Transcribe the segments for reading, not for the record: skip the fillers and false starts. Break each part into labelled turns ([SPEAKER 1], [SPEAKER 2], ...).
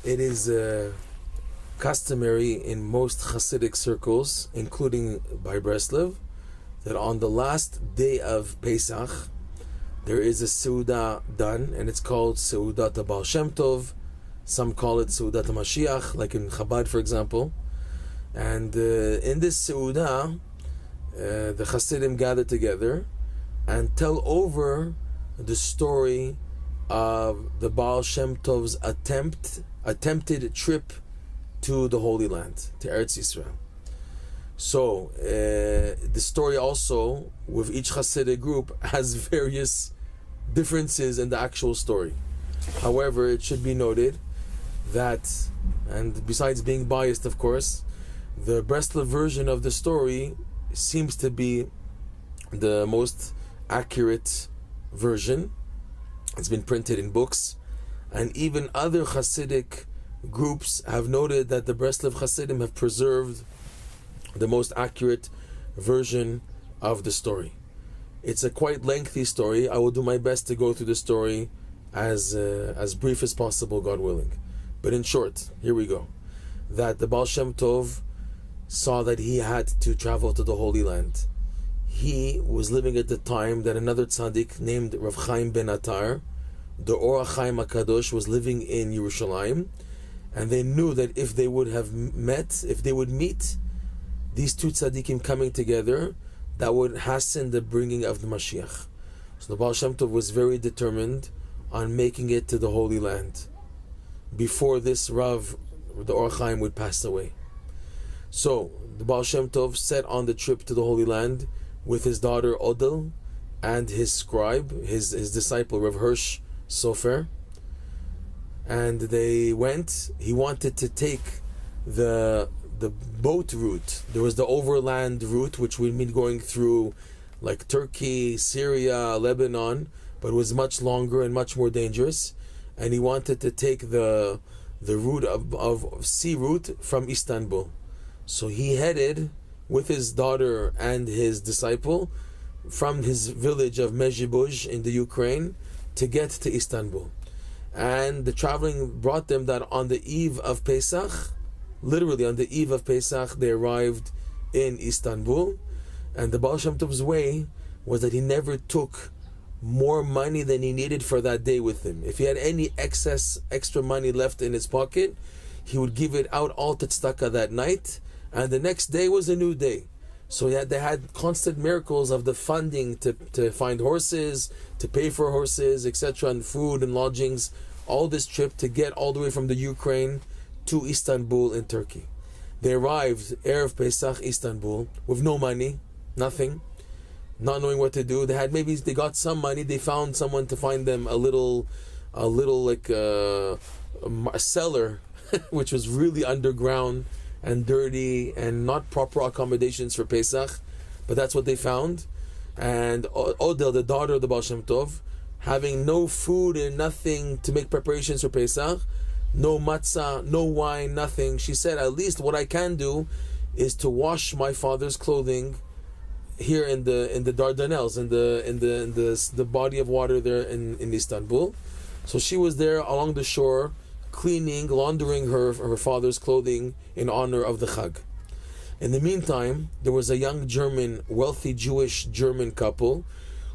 [SPEAKER 1] It is customary in most Chassidic circles, including by Breslov, that on the last day of Pesach, there is a Seudah done, and it's called Seudat Baal Shem Tov. Some call it Seudat Mashiach, like in Chabad, for example. And in this Seudah, the Chassidim gather together and tell over the story of the Baal Shem Tov's attempted trip to the Holy Land, to Eretz Yisrael. So the story also with each Chassidic group has various differences in the actual story. However, it should be noted that, and besides being biased, of course, the Breslov version of the story seems to be the most accurate version. It's been printed in books, and even other Chassidic groups have noted that the Breslov Chassidim have preserved the most accurate version of the story. It's a quite lengthy story. I will do my best to go through the story as brief as possible, God willing. But in short, here we go. That the Baal Shem Tov saw that he had to travel to the Holy Land. He was living at the time that another tzaddik named Rav Chaim ben Atar, the Or HaChaim HaKadosh, was living in Yerushalayim, and they knew that if they would meet these two tzaddikim coming together, that would hasten the bringing of the Mashiach. So the Baal Shem Tov was very determined on making it to the Holy Land before this Rav, the Or HaChaim, would pass away. So the Baal Shem Tov set on the trip to the Holy Land with his daughter Udel and his scribe, his disciple Rav Hirsch Sofer, and they went. He wanted to take the boat route. There was the overland route, which would mean going through like Turkey, Syria, Lebanon, but it was much longer and much more dangerous. And he wanted to take the route of sea route from Istanbul. So he headed with his daughter and his disciple from his village of Mezhibush in the Ukraine to get to Istanbul. And the traveling brought them that on the eve of Pesach, literally on the eve of Pesach, they arrived in Istanbul. And the Baal Shem Tov's way was that he never took more money than he needed for that day with him. If he had any extra money left in his pocket, he would give it out all to tzedakah that night, and the next day was a new day. So they had constant miracles of the funding to find horses, to pay for horses, etc., and food and lodgings, all this trip to get all the way from the Ukraine to Istanbul in Turkey. They arrived Erev Pesach, Istanbul, with no money, nothing, not knowing what to do. They got some money. They found someone to find them a little like a cellar, which was really underground and dirty and not proper accommodations for Pesach, but that's what they found. And Udel, the daughter of the Baal Shem Tov, having no food and nothing to make preparations for Pesach, no matzah, no wine, nothing. She said, at least what I can do is to wash my father's clothing here in the Dardanelles, in the body of water there in Istanbul. So she was there along the shore, cleaning, laundering her father's clothing in honor of the Chag. In the meantime, there was a young German, wealthy Jewish German couple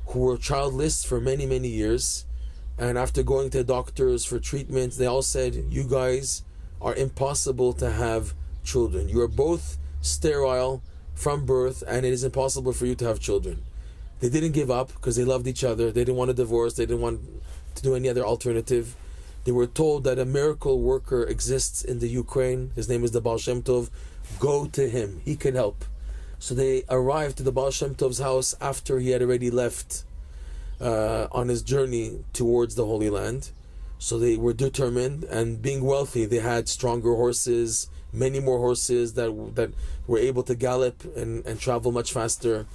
[SPEAKER 1] who were childless for many, many years. And after going to doctors for treatments, they all said, you guys are impossible to have children. You are both sterile from birth, and it is impossible for you to have children. They didn't give up because they loved each other. They didn't want a divorce. They didn't want to do any other alternative. They were told that a miracle worker exists in the Ukraine. His name is the Baal Shem Tov. Go to him. He can help. So they arrived to the Baal Shem Tov's house after he had already left on his journey towards the Holy Land. So they were determined, and being wealthy, they had stronger horses, many more horses that were able to gallop and travel much faster.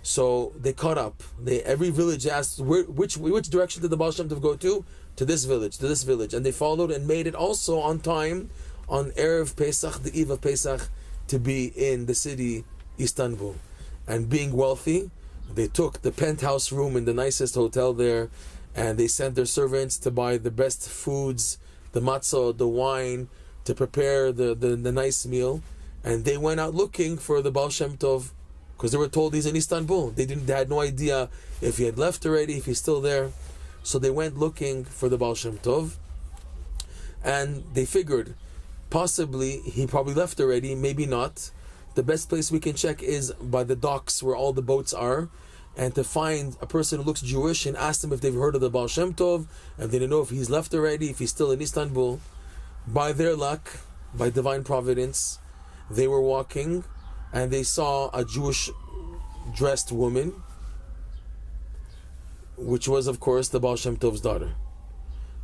[SPEAKER 1] So they caught up. Every village asked, which direction did the Baal Shem Tov go to? To this village. And they followed and made it also on time, on Erev Pesach, the eve of Pesach, to be in the city Istanbul. And being wealthy, they took the penthouse room in the nicest hotel there, and they sent their servants to buy the best foods, the matzah, the wine, to prepare the nice meal. And they went out looking for the Baal Shem Tov, because they were told he's in Istanbul. They had no idea if he had left already, if he's still there. So they went looking for the Baal Shem Tov, and they figured possibly he probably left already, maybe not. The best place we can check is by the docks where all the boats are, and to find a person who looks Jewish and ask them if they've heard of the Baal Shem Tov, and they don't know if he's left already, if he's still in Istanbul. By their luck, by divine providence, they were walking and they saw a Jewish dressed woman, which was of course the Baal Shem Tov's daughter.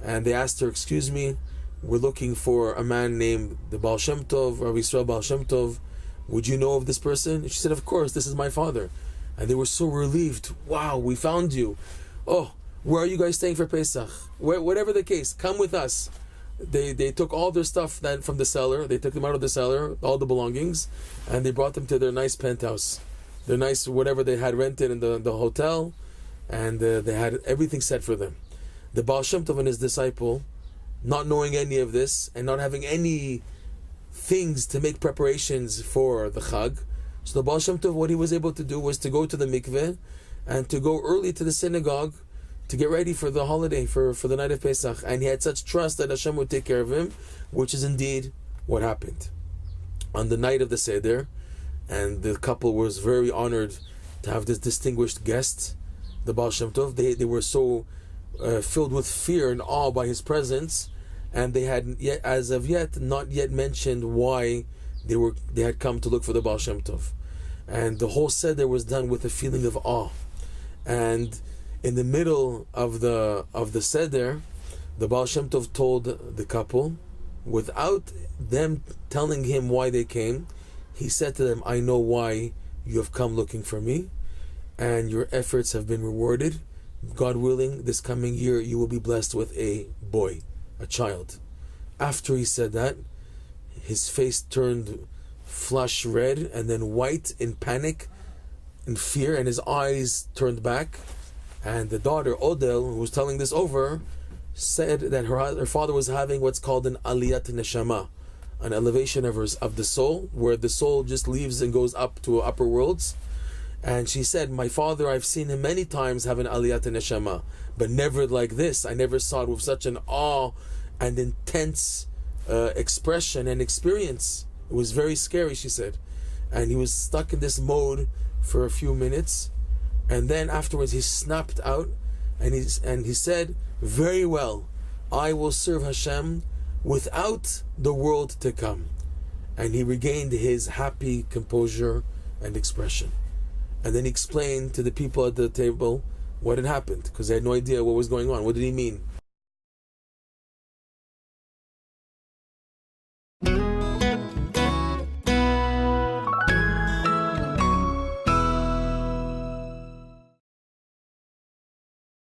[SPEAKER 1] And they asked her, "Excuse me, we're looking for a man named the Baal Shem Tov, Rabbi Yisrael Baal Shem Tov. Would you know of this person?" And she said, "Of course, this is my father." And they were so relieved. "Wow, we found you. Oh, where are you guys staying for Pesach? Whatever the case, come with us." They took all their stuff then from the cellar. They took them out of the cellar, all the belongings, and they brought them to their nice penthouse, their nice whatever they had rented in the hotel, and they had everything set for them. The Baal Shem Tov and his disciple, not knowing any of this and not having any things to make preparations for the Chag, so the Baal Shem Tov, what he was able to do was to go to the mikveh and to go early to the synagogue to get ready for the holiday, for the night of Pesach. And he had such trust that Hashem would take care of him, which is indeed what happened. On the night of the Seder, and the couple was very honored to have this distinguished guest, the Baal Shem Tov. They were so filled with fear and awe by his presence, and they had yet, as of yet, not yet mentioned why they had come to look for the Baal Shem Tov. And the whole Seder was done with a feeling of awe. And in the middle of the Seder, the Baal Shem Tov told the couple, without them telling him why they came, he said to them, "I know why you have come looking for me, and your efforts have been rewarded. God willing, this coming year you will be blessed with a boy, a child." After he said that, his face turned flush red and then white in panic, in fear, and his eyes turned back. And the daughter, Udel, who was telling this over, said that her father was having what's called an aliyat neshama, an elevation of the soul, where the soul just leaves and goes up to upper worlds. And she said, "My father, I've seen him many times have an aliyat neshama, but never like this. I never saw it with such an awe and intense expression and experience. It was very scary," she said. And he was stuck in this mode for a few minutes. And then afterwards he snapped out and he said, "Very well, I will serve Hashem without the world to come." And he regained his happy composure and expression. And then he explained to the people at the table what had happened, because they had no idea what was going on. What did he mean?